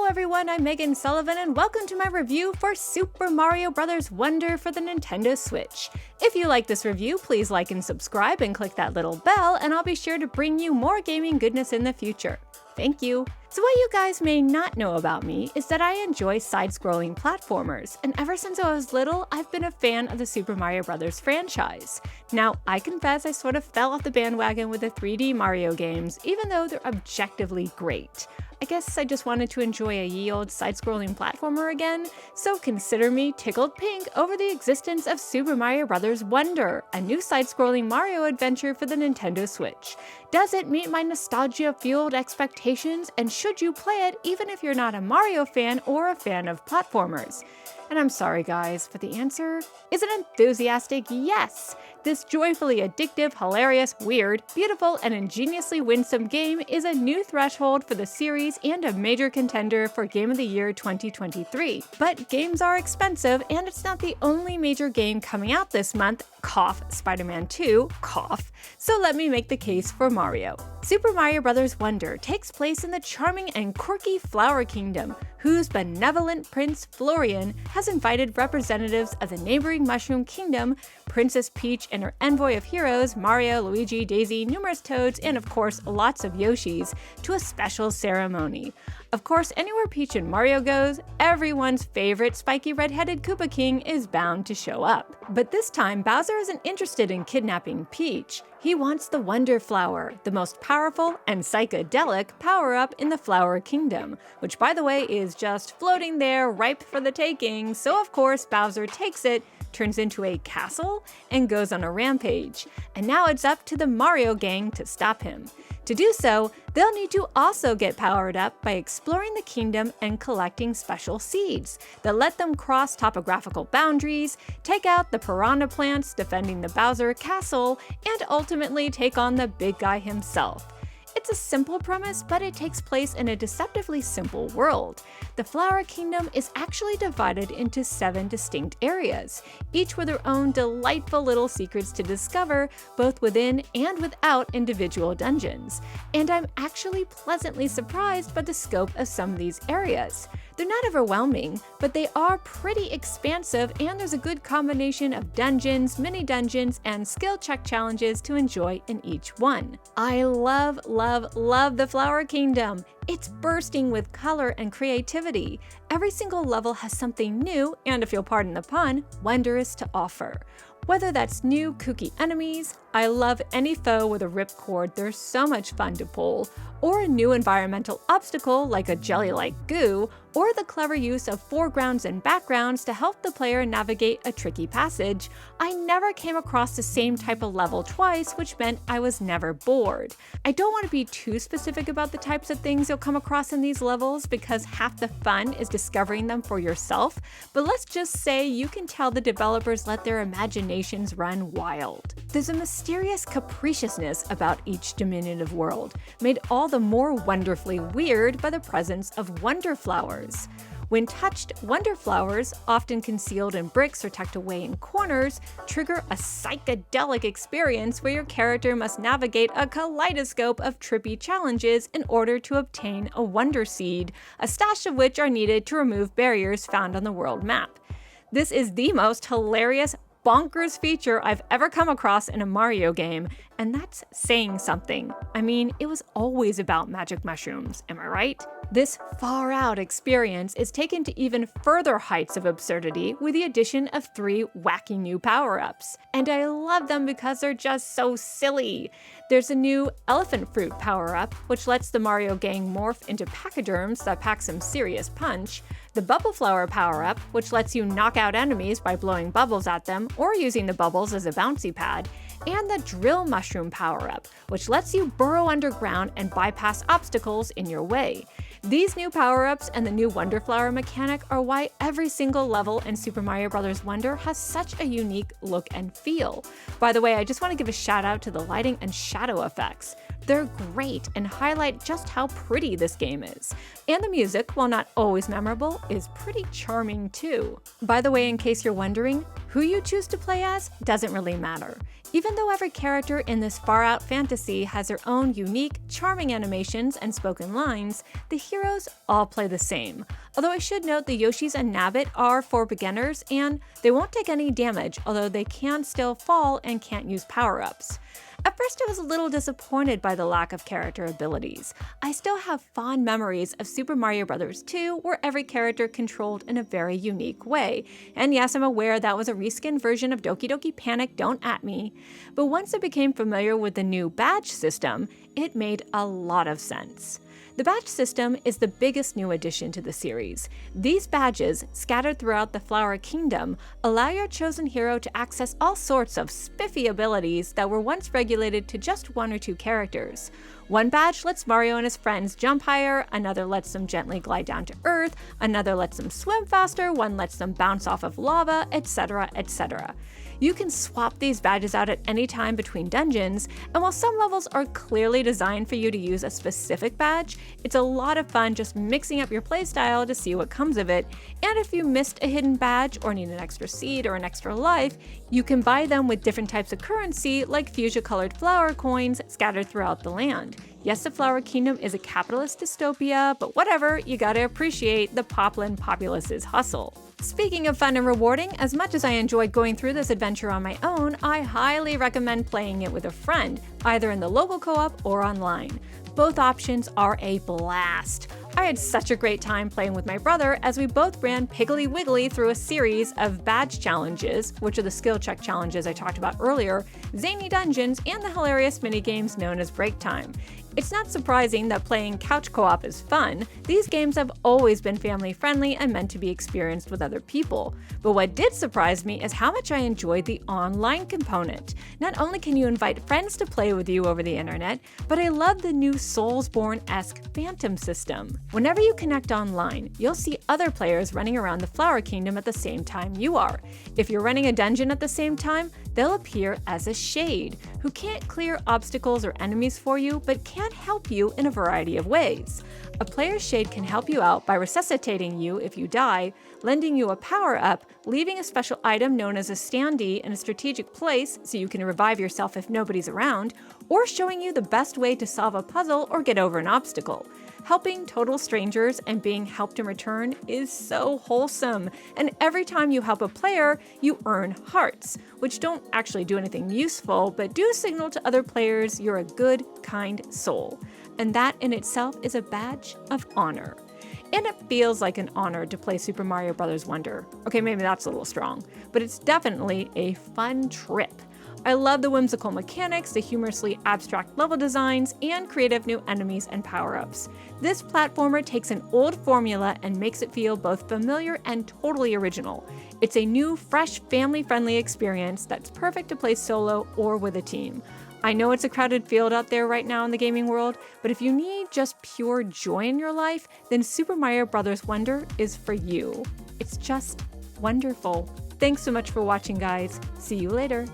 everyone, I'm Megan Sullivan and welcome to my review for Super Mario Bros. Wonder for the Nintendo Switch. If you like this review, please like and subscribe and click that little bell and I'll be sure to bring you more gaming goodness in the future. Thank you. So what you guys may not know about me is that I enjoy side-scrolling platformers, and ever since I was little, I've been a fan of the Super Mario Bros. Franchise. Now, I confess I sort of fell off the bandwagon with the 3D Mario games, even though they're objectively great. I guess I just wanted to enjoy a ye old side-scrolling platformer again, so consider me tickled pink over the existence of Super Mario Bros. Wonder, a new side-scrolling Mario adventure for the Nintendo Switch. Does it meet my nostalgia-fueled expectations, and should you play it even if you're not a Mario fan or a fan of platformers? And I'm sorry guys, but the answer is an enthusiastic yes! This joyfully addictive, hilarious, weird, beautiful, and ingeniously winsome game is a new threshold for the series and a major contender for Game of the Year 2023. But games are expensive, and it's not the only major game coming out this month, cough, Spider-Man 2, cough, so let me make the case for Mario. Super Mario Bros. Wonder takes place in the charming and quirky Flower Kingdom, whose benevolent Prince Florian has invited representatives of the neighboring Mushroom Kingdom, Princess Peach and her envoy of heroes, Mario, Luigi, Daisy, numerous Toads, and of course lots of Yoshis, to a special ceremony. Of course, anywhere Peach and Mario goes, everyone's favorite spiky red-headed Koopa King is bound to show up. But this time, Bowser isn't interested in kidnapping Peach. He wants the Wonder Flower, the most powerful and psychedelic power-up in the Flower Kingdom, which by the way is just floating there, ripe for the taking, so of course Bowser takes it, turns into a castle, and goes on a rampage. And now it's up to the Mario gang to stop him. To do so, they'll need to also get powered up by exploring the kingdom and collecting special seeds that let them cross topographical boundaries, take out the piranha plants defending the Bowser Castle, and ultimately take on the big guy himself. It's a simple premise, but it takes place in a deceptively simple world. The Flower Kingdom is actually divided into 7 distinct areas, each with their own delightful little secrets to discover, both within and without individual dungeons. And I'm actually pleasantly surprised by the scope of some of these areas. They're not overwhelming, but they are pretty expansive, and there's a good combination of dungeons, mini-dungeons, and skill check challenges to enjoy in each one. I love the Flower Kingdom! It's bursting with color and creativity. Every single level has something new, and if you'll pardon the pun, wondrous to offer. Whether that's new kooky enemies, I love any foe with a ripcord, they're so much fun to pull, or a new environmental obstacle like a jelly-like goo, or the clever use of foregrounds and backgrounds to help the player navigate a tricky passage, I never came across the same type of level twice, which meant I was never bored. I don't want to be too specific about the types of things you'll come across in these levels because half the fun is discovering them for yourself, but let's just say you can tell the developers let their imaginations run wild. There's a mysterious capriciousness about each diminutive world, made all the more wonderfully weird by the presence of wonder flowers. When touched, wonder flowers, often concealed in bricks or tucked away in corners, trigger a psychedelic experience where your character must navigate a kaleidoscope of trippy challenges in order to obtain a wonder seed, a stash of which are needed to remove barriers found on the world map. This is the most hilarious, bonkers feature I've ever come across in a Mario game, and that's saying something. I mean, it was always about magic mushrooms, am I right? This far-out experience is taken to even further heights of absurdity with the addition of 3 wacky new power-ups. And I love them because they're just so silly. There's a new elephant fruit power-up, which lets the Mario gang morph into pachyderms that pack some serious punch, the bubble flower power-up, which lets you knock out enemies by blowing bubbles at them or using the bubbles as a bouncy pad, and the drill mushroom power-up, which lets you burrow underground and bypass obstacles in your way. These new power-ups and the new Wonder Flower mechanic are why every single level in Super Mario Bros. Wonder has such a unique look and feel. By the way, I just want to give a shout out to the lighting and shadow effects. They're great and highlight just how pretty this game is. And the music, while not always memorable, is pretty charming too. By the way, in case you're wondering, who you choose to play as doesn't really matter. Even though every character in this far-out fantasy has their own unique, charming animations and spoken lines, the heroes all play the same. Although I should note the Yoshis and Nabbit are for beginners, and they won't take any damage, although they can still fall and can't use power-ups. At first I was a little disappointed by the lack of character abilities. I still have fond memories of Super Mario Bros. 2 where every character controlled in a very unique way. And yes, I'm aware that was a reskinned version of Doki Doki Panic, don't at me. But once I became familiar with the new badge system, it made a lot of sense. The badge system is the biggest new addition to the series. These badges, scattered throughout the Flower Kingdom, allow your chosen hero to access all sorts of spiffy abilities that were once regulated to just 1 or 2 characters. One badge lets Mario and his friends jump higher, another lets them gently glide down to Earth, another lets them swim faster, one lets them bounce off of lava, etc., etc. You can swap these badges out at any time between dungeons, and while some levels are clearly designed for you to use a specific badge, it's a lot of fun just mixing up your playstyle to see what comes of it, and if you missed a hidden badge or need an extra seed or an extra life, you can buy them with different types of currency like fuchsia-colored flower coins scattered throughout the land. Yes, the Flower Kingdom is a capitalist dystopia, but whatever, you gotta appreciate the Poplin populace's hustle. Speaking of fun and rewarding, as much as I enjoyed going through this adventure on my own, I highly recommend playing it with a friend, either in the local co-op or online. Both options are a blast. I had such a great time playing with my brother as we both ran Piggly Wiggly through a series of badge challenges, which are the skill check challenges I talked about earlier, zany dungeons, and the hilarious minigames known as break time. It's not surprising that playing couch co-op is fun. These games have always been family friendly and meant to be experienced with other people. But what did surprise me is how much I enjoyed the online component. Not only can you invite friends to play with you over the internet, but I love the new Soulsborne-esque Phantom system. Whenever you connect online, you'll see other players running around the Flower Kingdom at the same time you are. If you're running a dungeon at the same time, they'll appear as a shade, who can't clear obstacles or enemies for you, but can help you in a variety of ways. A player's shade can help you out by resuscitating you if you die, lending you a power-up, leaving a special item known as a standee in a strategic place so you can revive yourself if nobody's around, or showing you the best way to solve a puzzle or get over an obstacle. Helping total strangers and being helped in return is so wholesome, and every time you help a player, you earn hearts, which don't actually do anything useful, but do signal to other players you're a good, kind soul. And that in itself is a badge of honor. And it feels like an honor to play Super Mario Bros. Wonder. Okay, maybe that's a little strong, but it's definitely a fun trip. I love the whimsical mechanics, the humorously abstract level designs, and creative new enemies and power-ups. This platformer takes an old formula and makes it feel both familiar and totally original. It's a new, fresh, family-friendly experience that's perfect to play solo or with a team. I know it's a crowded field out there right now in the gaming world, but if you need just pure joy in your life, then Super Mario Bros. Wonder is for you. It's just wonderful. Thanks so much for watching, guys. See you later.